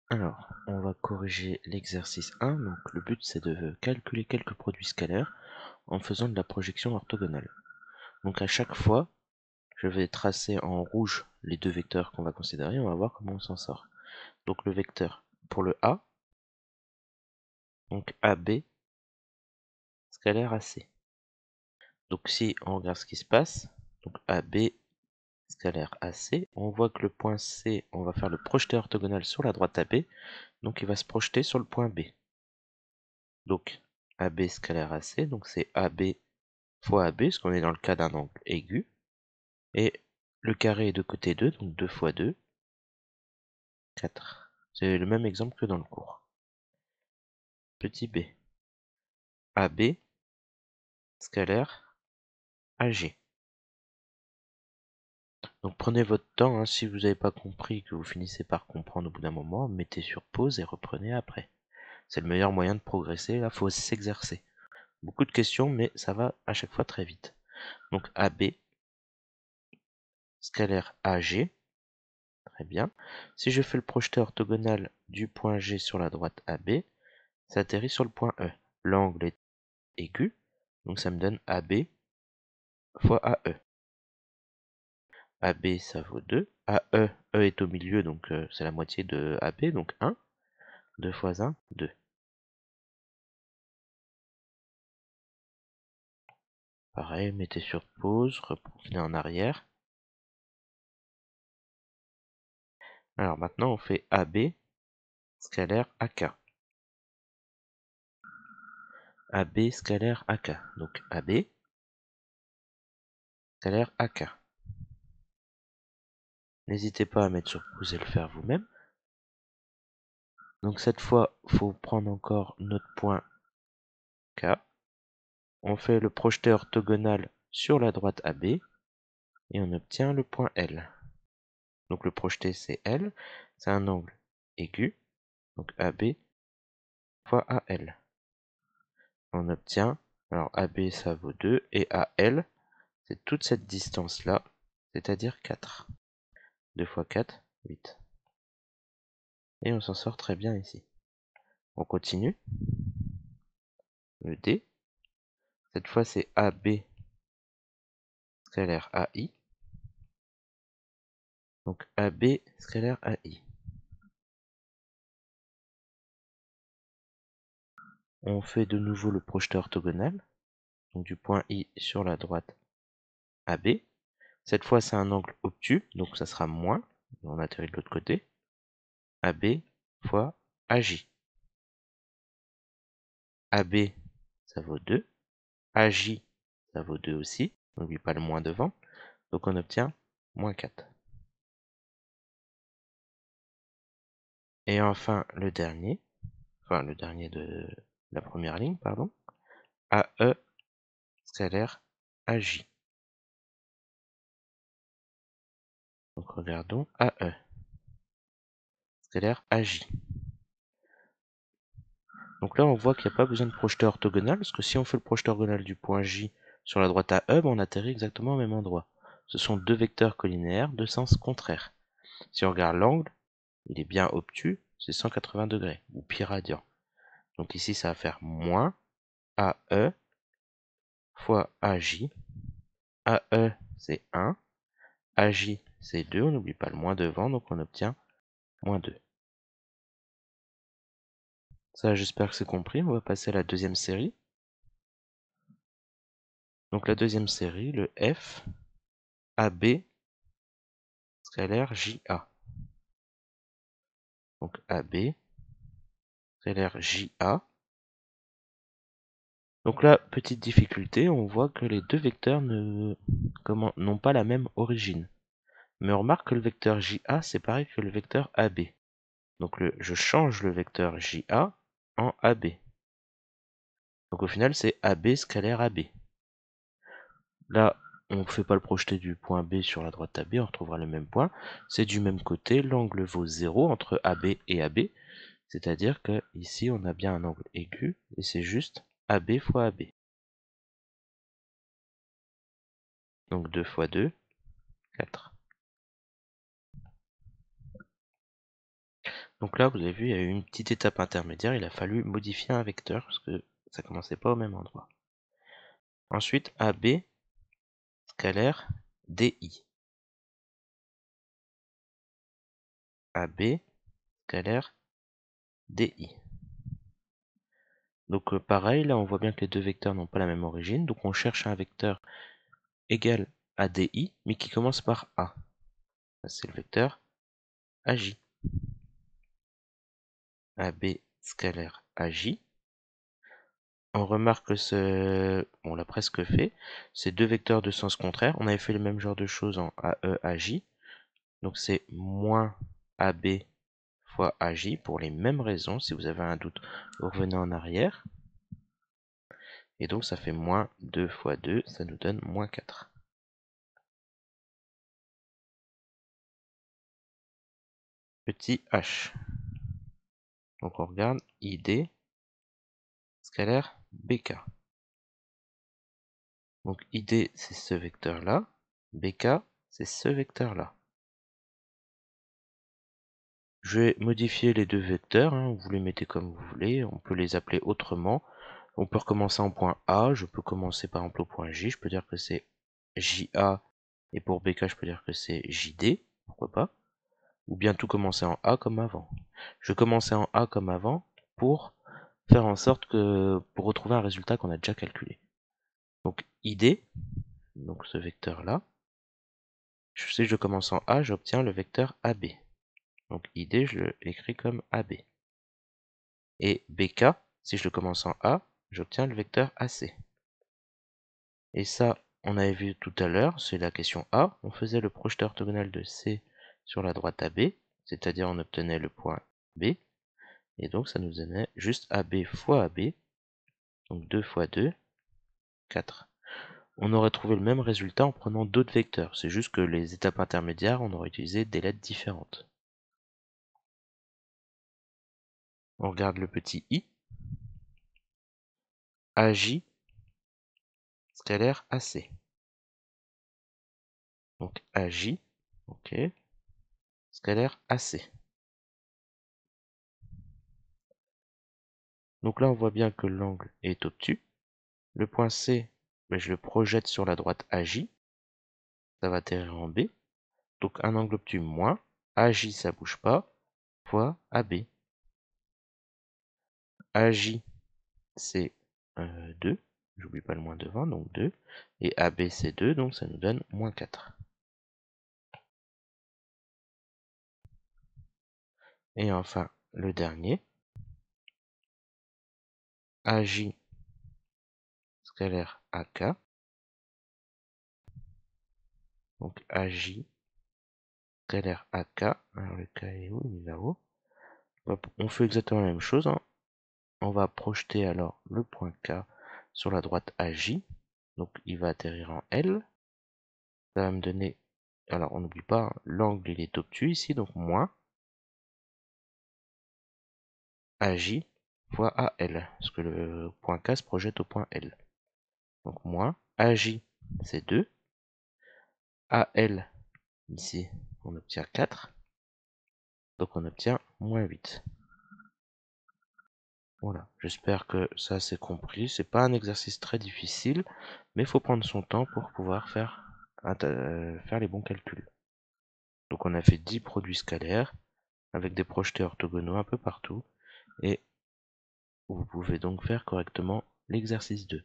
Alors, on va corriger l'exercice 1. Donc, le but, c'est de calculer quelques produits scalaires en faisant de la projection orthogonale. Donc, à chaque fois, je vais tracer en rouge les deux vecteurs qu'on va considérer. On va voir comment on s'en sort. Donc, le vecteur pour le A, donc AB scalaire AC. Donc, si on regarde ce qui se passe, donc AB scalaire AC, on voit que le point C, on va faire le projeté orthogonal sur la droite AB, donc il va se projeter sur le point B. Donc, AB scalaire AC, donc c'est AB fois AB, parce qu'on est dans le cas d'un angle aigu, et le carré est de côté 2, donc 2 fois 2, 4. C'est le même exemple que dans le cours. Petit b, AB scalaire AG. Donc prenez votre temps, hein, si vous n'avez pas compris, que vous finissez par comprendre au bout d'un moment, mettez sur pause et reprenez après. C'est le meilleur moyen de progresser, là faut s'exercer. Beaucoup de questions, mais ça va à chaque fois très vite. Donc AB scalaire AG, très bien. Si je fais le projeté orthogonal du point G sur la droite AB, ça atterrit sur le point E. L'angle est aigu, donc ça me donne AB fois AE. AB ça vaut 2. AE, E est au milieu, donc c'est la moitié de AB, donc 1. 2 fois 1, 2. Pareil, mettez sur pause, revenez en arrière. Alors maintenant on fait AB scalaire AK. AB scalaire AK. Donc AB scalaire AK. N'hésitez pas à mettre sur pause et le faire vous-même. Donc cette fois, il faut prendre encore notre point K. On fait le projeté orthogonal sur la droite AB et on obtient le point L. Donc le projeté c'est L, c'est un angle aigu, donc AB fois AL. On obtient, alors AB ça vaut 2 et AL c'est toute cette distance là, c'est-à-dire 4. 2 fois 4, 8. Et on s'en sort très bien ici. On continue. Le D, cette fois c'est AB scalaire AI. Donc AB scalaire AI. On fait de nouveau le projeté orthogonal, donc du point I sur la droite AB. Cette fois c'est un angle obtus, donc ça sera moins, on atterrit de l'autre côté. AB fois AJ. AB ça vaut 2, AJ ça vaut 2 aussi, n'oublie pas le moins devant, donc on obtient moins 4. Et enfin le dernier de la première ligne, pardon, AE scalaire AJ. Donc regardons AE scalaire AJ. Donc là on voit qu'il n'y a pas besoin de projeté orthogonal, parce que si on fait le projeté orthogonal du point J sur la droite AE, on atterrit exactement au même endroit. Ce sont deux vecteurs collinéaires de sens contraire. Si on regarde l'angle, il est bien obtus, c'est 180 degrés, ou pi radian. Donc ici ça va faire moins AE fois AJ. AE c'est 1, AJ c'est 2, on n'oublie pas le moins devant, donc on obtient moins 2. Ça j'espère que c'est compris, on va passer à la deuxième série. Donc la deuxième série, le F, AB, scalaire JA. Donc AB, scalaire JA. Donc là, petite difficulté, on voit que les deux vecteurs n'ont pas la même origine. Mais on remarque que le vecteur JA, c'est pareil que le vecteur AB. Donc je change le vecteur JA en AB. Donc au final, c'est AB scalaire AB. Là, on ne fait pas le projeté du point B sur la droite AB, on retrouvera le même point. C'est du même côté, l'angle vaut 0 entre AB et AB. C'est-à-dire que ici, on a bien un angle aigu, et c'est juste AB fois AB. Donc 2 fois 2, 4. Donc là, vous avez vu, il y a eu une petite étape intermédiaire, il a fallu modifier un vecteur parce que ça commençait pas au même endroit. Ensuite, AB scalaire DI. AB scalaire DI. Donc pareil, là on voit bien que les deux vecteurs n'ont pas la même origine, donc on cherche un vecteur égal à DI, mais qui commence par A. C'est le vecteur AJ. AB scalaire AJ. On remarque que on l'a presque fait, c'est deux vecteurs de sens contraire. On avait fait le même genre de choses en AE, AJ. Donc c'est moins AB fois AJ pour les mêmes raisons. Si vous avez un doute, vous revenez en arrière. Et donc ça fait moins 2 fois 2, ça nous donne moins 4. Petit h. Donc on regarde ID scalaire BK. Donc ID c'est ce vecteur-là, BK c'est ce vecteur-là. Je vais modifier les deux vecteurs, hein, vous les mettez comme vous voulez, on peut les appeler autrement. On peut recommencer en point A, je peux commencer par exemple au point J, je peux dire que c'est JA, et pour BK je peux dire que c'est JD, pourquoi pas. Ou bien tout commencer en A comme avant. Je vais commencer en A comme avant pour faire en sorte que, pour retrouver un résultat qu'on a déjà calculé. Donc ID, donc ce vecteur-là, si je commence en A, j'obtiens le vecteur AB. Donc ID, je l'écris comme AB. Et BK, si je le commence en A, j'obtiens le vecteur AC. Et ça, on avait vu tout à l'heure, c'est la question A. On faisait le projeté orthogonal de C sur la droite AB, c'est-à-dire on obtenait le point B. Et donc ça nous donnait juste AB fois AB, donc 2 fois 2, 4. On aurait trouvé le même résultat en prenant d'autres vecteurs, c'est juste que les étapes intermédiaires, on aurait utilisé des lettres différentes. On regarde le petit i. AJ scalaire AC. Donc AJ, ok, scalaire AC. Donc là on voit bien que l'angle est obtus. Le point C, je le projette sur la droite AJ, ça va atterrir en B. Donc un angle obtus moins, AJ ça bouge pas, fois AB. AJ c'est 2, j'oublie pas le moins devant, donc 2, et AB c'est 2, donc ça nous donne moins 4. Et enfin, le dernier, AJ scalaire AK, donc AJ scalaire AK, alors le K est où? Il est là-haut. Hop, on fait exactement la même chose, hein. On va projeter alors le point K sur la droite AJ, donc il va atterrir en L, ça va me donner, alors on n'oublie pas, hein, l'angle il est obtus ici, donc moins AJ fois AL, parce que le point K se projette au point L. Donc moins AJ c'est 2, AL ici on obtient 4, donc on obtient moins 8. Voilà, j'espère que ça c'est compris. C'est pas un exercice très difficile, mais il faut prendre son temps pour pouvoir faire les bons calculs. Donc on a fait 10 produits scalaires avec des projetés orthogonaux un peu partout, et vous pouvez donc faire correctement l'exercice 2.